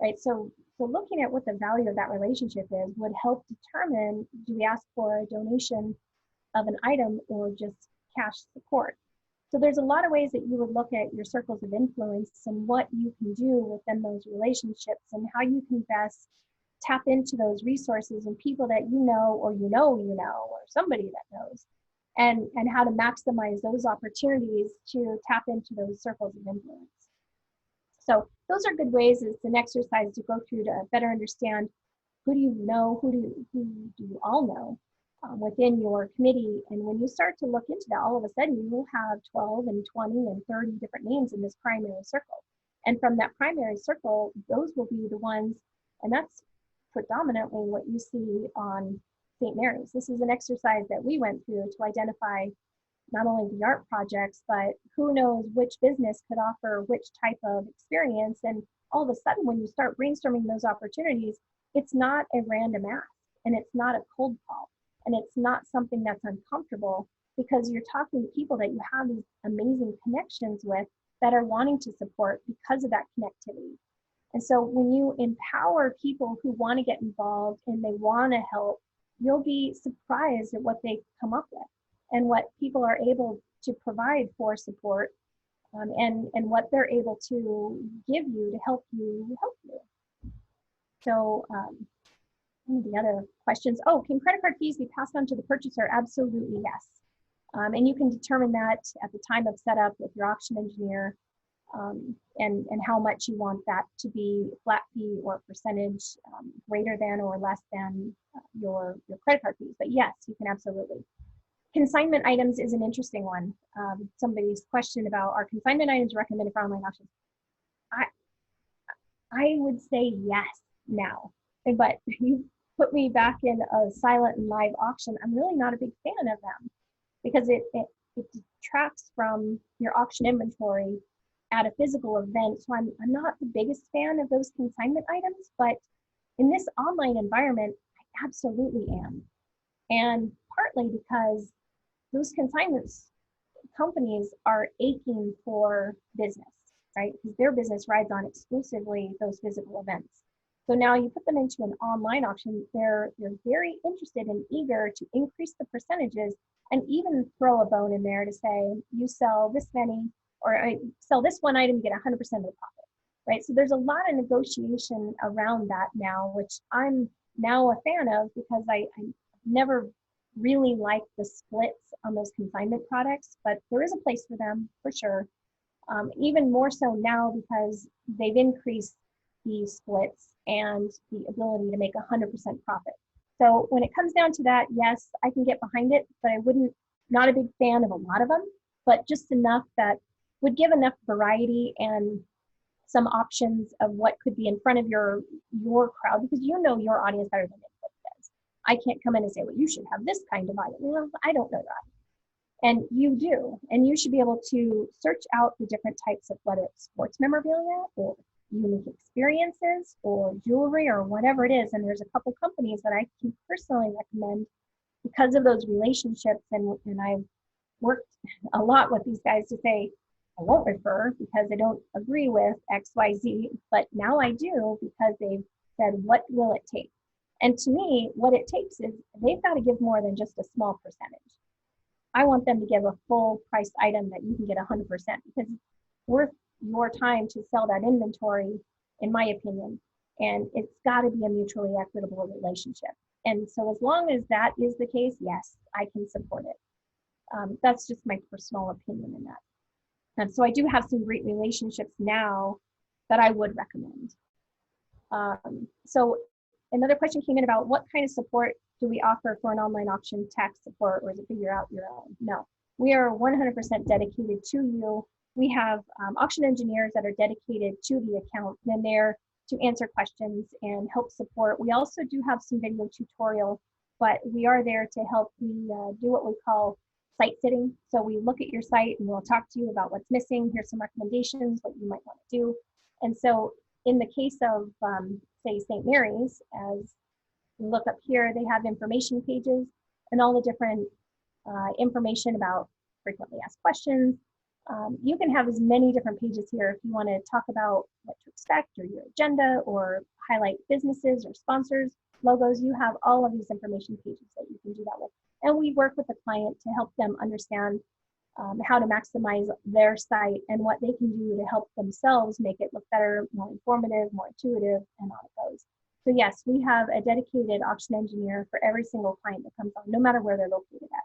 right? So looking at what the value of that relationship is would help determine, do we ask for a donation of an item or just cash support? So there's a lot of ways that you would look at your circles of influence and what you can do within those relationships and how you can best tap into those resources and people that you know, or somebody that knows, and how to maximize those opportunities to tap into those circles of influence. So those are good ways. It's an exercise to go through to better understand who do you know, who do you all know within your committee. And when you start to look into that, all of a sudden you will have 12 and 20 and 30 different names in this primary circle. And from that primary circle, those will be the ones, and that's predominantly what you see on St. Mary's. This is an exercise that we went through to identify not only the art projects, but who knows which business could offer which type of experience. And all of a sudden, when you start brainstorming those opportunities, it's not a random ask, and it's not a cold call, and it's not something that's uncomfortable, because you're talking to people that you have these amazing connections with that are wanting to support because of that connectivity. And so when you empower people who want to get involved and they want to help, you'll be surprised at what they come up with and what people are able to provide for support, and what they're able to give you to help you. So the other questions, can credit card fees be passed on to the purchaser? Absolutely, yes. And you can determine that at the time of setup with your auction engineer, and how much you want that to be flat fee or percentage, greater than or less than your credit card fees. But yes, you can absolutely. Consignment items is an interesting one. Somebody's question about, are consignment items recommended for online auctions? I would say yes now, but you put me back in a silent and live auction, I'm really not a big fan of them, because it detracts from your auction inventory at a physical event. So I'm not the biggest fan of those consignment items, but in this online environment, I absolutely am. And partly because those consignments companies are aching for business, right? Because their business rides on exclusively those physical events. So now you put them into an online auction, they're very interested and eager to increase the percentages, and even throw a bone in there to say, you sell this many, or I sell this one item, you get 100% of the profit, right? So there's a lot of negotiation around that now, which I'm now a fan of, because I never really like the splits on those consignment products, but there is a place for them for sure. Even more so now, because they've increased the splits and the ability to make 100% profit. So when it comes down to that, yes, I can get behind it, but I wouldn't, not a big fan of a lot of them, but just enough that would give enough variety and some options of what could be in front of your crowd, because you know your audience better than anybody does. I can't come in and say, well, you should have this kind of item. Well, I don't know that. And you do. And you should be able to search out the different types of, whether it's sports memorabilia or unique experiences or jewelry or whatever it is. And there's a couple companies that I can personally recommend because of those relationships. And I've worked a lot with these guys to say, I won't refer because I don't agree with XYZ, but now I do, because they've said, what will it take? And to me, what it takes is they've got to give more than just a small percentage. I want them to give a full priced item that you can get 100%, because it's worth your time to sell that inventory, in my opinion. And it's got to be a mutually equitable relationship. And so as long as that is the case, yes, I can support it. That's just my personal opinion in that. And so I do have some great relationships now that I would recommend. So another question came in about, what kind of support do we offer for an online auction, tax support, or is it figure out your own? No, we are 100% dedicated to you. We have auction engineers that are dedicated to the account, and they're to answer questions and help support. We also do have some video tutorial, but we are there to help. We do what we call site sitting. So we look at your site and we'll talk to you about what's missing. Here's some recommendations, what you might want to do. And so in the case of, say, St. Mary's, as you look up here, they have information pages and all the different information about frequently asked questions, You can have as many different pages here if you want to talk about what to expect or your agenda or highlight businesses or sponsors, logos. You have all of these information pages that you can do that with. And we work with the client to help them understand how to maximize their site and what they can do to help themselves make it look better, more informative, more intuitive, and on it goes. So yes, we have a dedicated auction engineer for every single client that comes on, no matter where they're located at.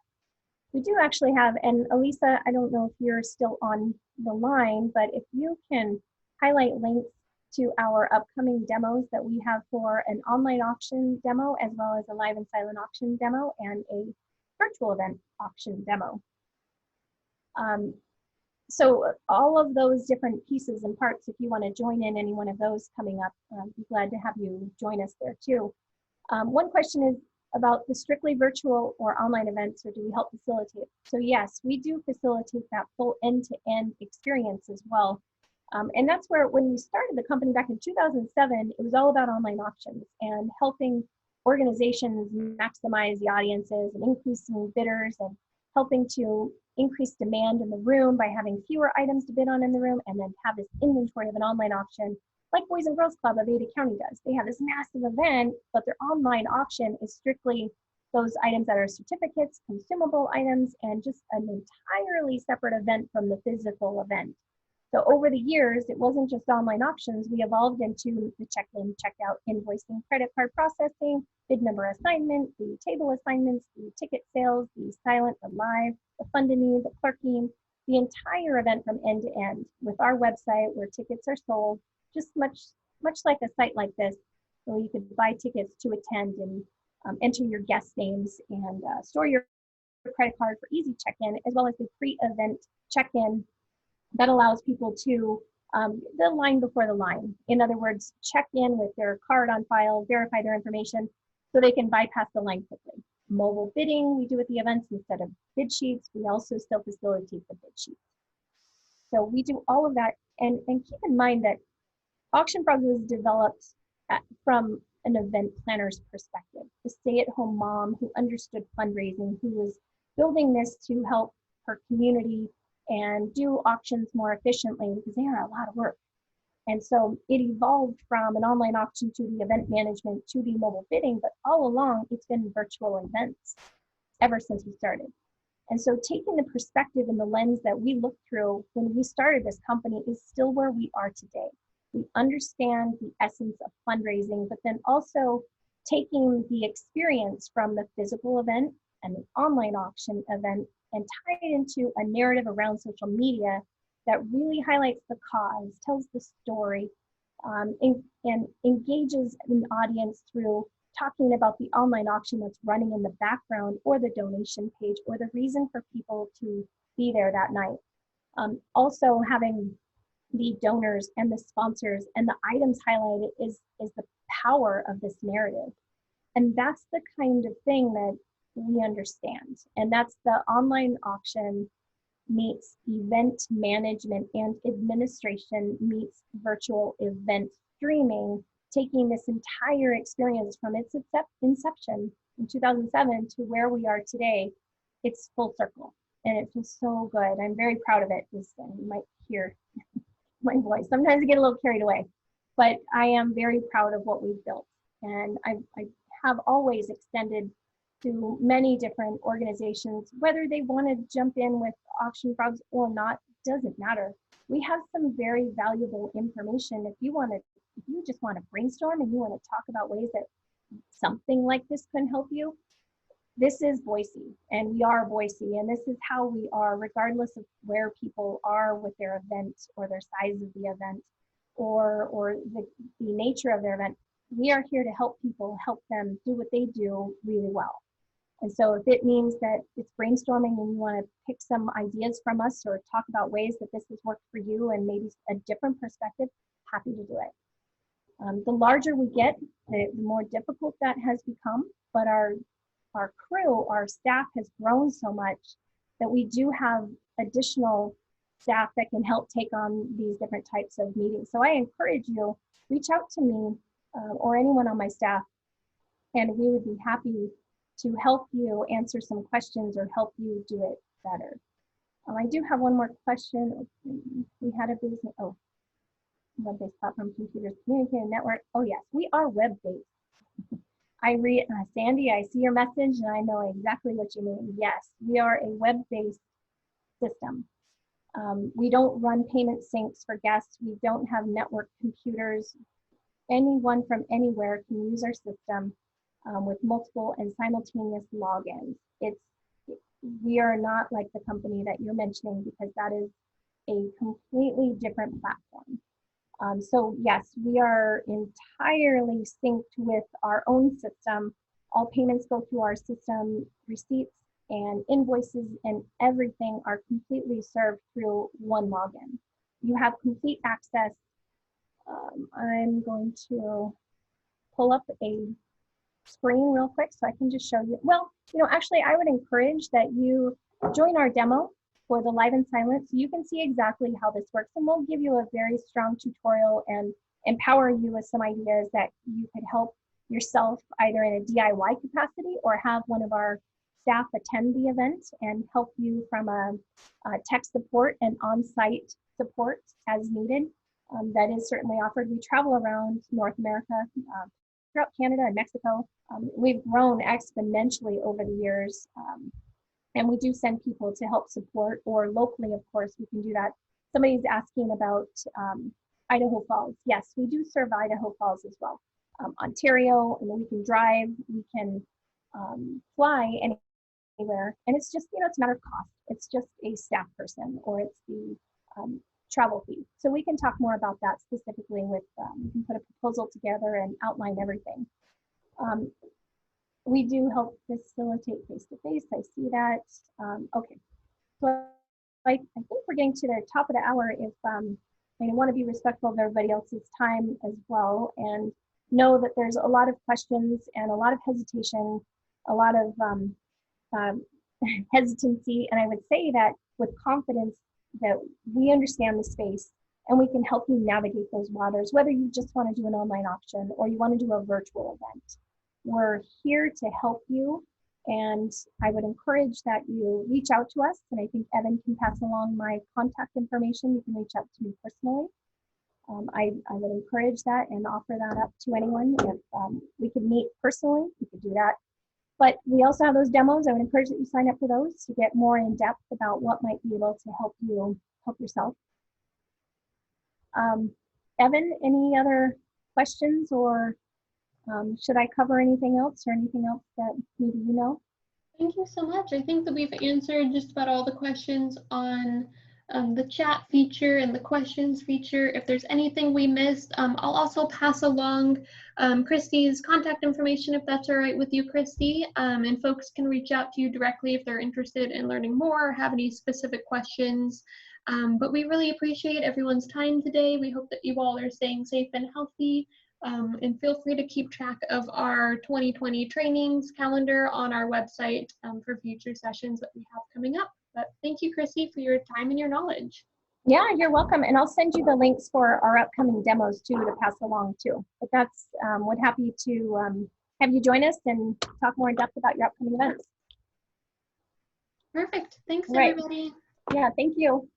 We do actually have, and Elisa, I don't know if you're still on the line, but if you can highlight links to our upcoming demos that we have for an online auction demo, as well as a live and silent auction demo and a virtual event auction demo. So all of those different pieces and parts, if you want to join in any one of those coming up, I'd be glad to have you join us there too. One question is about the strictly virtual or online events, or do we help facilitate? So yes, we do facilitate that full end-to-end experience as well. And that's where, when we started the company back in 2007, it was all about online auctions and helping organizations maximize the audiences and increasing bidders and helping to increase demand in the room by having fewer items to bid on in the room, and then have this inventory of an online auction like Boys and Girls Club of Ada County does. They have this massive event, but their online auction is strictly those items that are certificates, consumable items, and just an entirely separate event from the physical event. So over the years, it wasn't just online auctions. We evolved into the check-in, check-out, invoicing, credit card processing, bid number assignment, the table assignments, the ticket sales, the silent, the live, the fund-a-need, the clerking, the entire event from end to end with our website where tickets are sold, just much like a site like this, where you could buy tickets to attend and enter your guest names and store your credit card for easy check-in, as well as the pre-event check-in that allows people to the line before the line. In other words, check in with their card on file, verify their information so they can bypass the line quickly. Mobile bidding, we do at the events instead of bid sheets. We also still facilitate the bid sheets. So we do all of that. And keep in mind that Auction Frogs was developed from an event planner's perspective. The stay-at-home mom who understood fundraising, who was building this to help her community and do auctions more efficiently, because they are a lot of work. And so it evolved from an online auction to the event management to the mobile bidding, but all along it's been virtual events ever since we started. And so taking the perspective and the lens that we looked through when we started this company is still where we are today. We understand the essence of fundraising, but then also taking the experience from the physical event and the online auction event and tie it into a narrative around social media that really highlights the cause, tells the story, and engages an audience through talking about the online auction that's running in the background, or the donation page, or the reason for people to be there that night. Also having the donors and the sponsors and the items highlighted is the power of this narrative. And that's the kind of thing that we understand. And that's the online auction meets event management and administration meets virtual event streaming, taking this entire experience from its inception in 2007 to where we are today. It's full circle, and it feels so good. I'm very proud of it. You might hear my voice. Sometimes I get a little carried away, but I am very proud of what we've built. And I have always extended to many different organizations, whether they want to jump in with Auction Frogs or not, doesn't matter. We have some very valuable information. If you just want to brainstorm and you want to talk about ways that something like this can help you, this is Boise, and we are Boise, and this is how we are, regardless of where people are with their event or their size of the event or the nature of their event. We are here to help people, help them do what they do really well. And so if it means that it's brainstorming and you want to pick some ideas from us or talk about ways that this has worked for you and maybe a different perspective, happy to do it. The larger we get, the more difficult that has become, but our crew, our staff has grown so much that we do have additional staff that can help take on these different types of meetings. So I encourage you, reach out to me or anyone on my staff, and we would be happy to help you answer some questions or help you do it better. I do have one more question. We had a business, oh, web-based platform, computers, communicating network. Oh yes, we are web-based. I read, Sandy, I see your message and I know exactly what you mean. Yes, we are a web-based system. We don't run payment syncs for guests. We don't have network computers. Anyone from anywhere can use our system with multiple and simultaneous logins. We are not like the company that you're mentioning, because that is a completely different platform. So yes, we are entirely synced with our own system. All payments go through our system. Receipts and invoices and everything are completely served through one login. You have complete access. I'm going to pull up a screen real quick so I can just show you. Well, actually, I would encourage that you join our demo for the Live and Silent so you can see exactly how this works, and we'll give you a very strong tutorial and empower you with some ideas that you could help yourself either in a DIY capacity or have one of our staff attend the event and help you from a tech support and on-site support as needed. That is certainly offered. We travel around North America, throughout Canada and Mexico. We've grown exponentially over the years, and we do send people to help support, or locally, of course, we can do that. Somebody's asking about Idaho Falls. Yes, we do serve Idaho Falls as well. Ontario, and we can drive, we can fly anywhere, and it's just, it's a matter of cost. It's just a staff person, or it's the travel fee. So we can talk more about that specifically with, we can put a proposal together and outline everything. We do help facilitate face-to-face. I see that. Okay, so I think we're getting to the top of the hour. If I want to be respectful of everybody else's time as well, and know that there's a lot of questions and a lot of hesitation, a lot of hesitancy, and I would say that with confidence that we understand the space and we can help you navigate those waters, whether you just want to do an online auction or you want to do a virtual event. We're here to help you, and I would encourage that you reach out to us, and I think Evan can pass along my contact information. You can reach out to me personally. I would encourage that and offer that up to anyone. If we could meet personally, we could do that. But we also have those demos. I would encourage that you sign up for those to get more in depth about what might be able to help you help yourself. Evan, any other questions, or should I cover anything else, or anything else that maybe you know? Thank you so much. I think that we've answered just about all the questions on the chat feature and the questions feature. If there's anything we missed, I'll also pass along Christy's contact information, if that's all right with you, Christy, and folks can reach out to you directly if they're interested in learning more or have any specific questions. But we really appreciate everyone's time today. We hope that you all are staying safe and healthy. And feel free to keep track of our 2020 trainings calendar on our website for future sessions that we have coming up. But thank you, Chrissy, for your time and your knowledge. Yeah, you're welcome. And I'll send you the links for our upcoming demos too to pass along too. But that's, would happy to have you join us and talk more in depth about your upcoming events. Perfect. Thanks, Right. everybody. Yeah, thank you.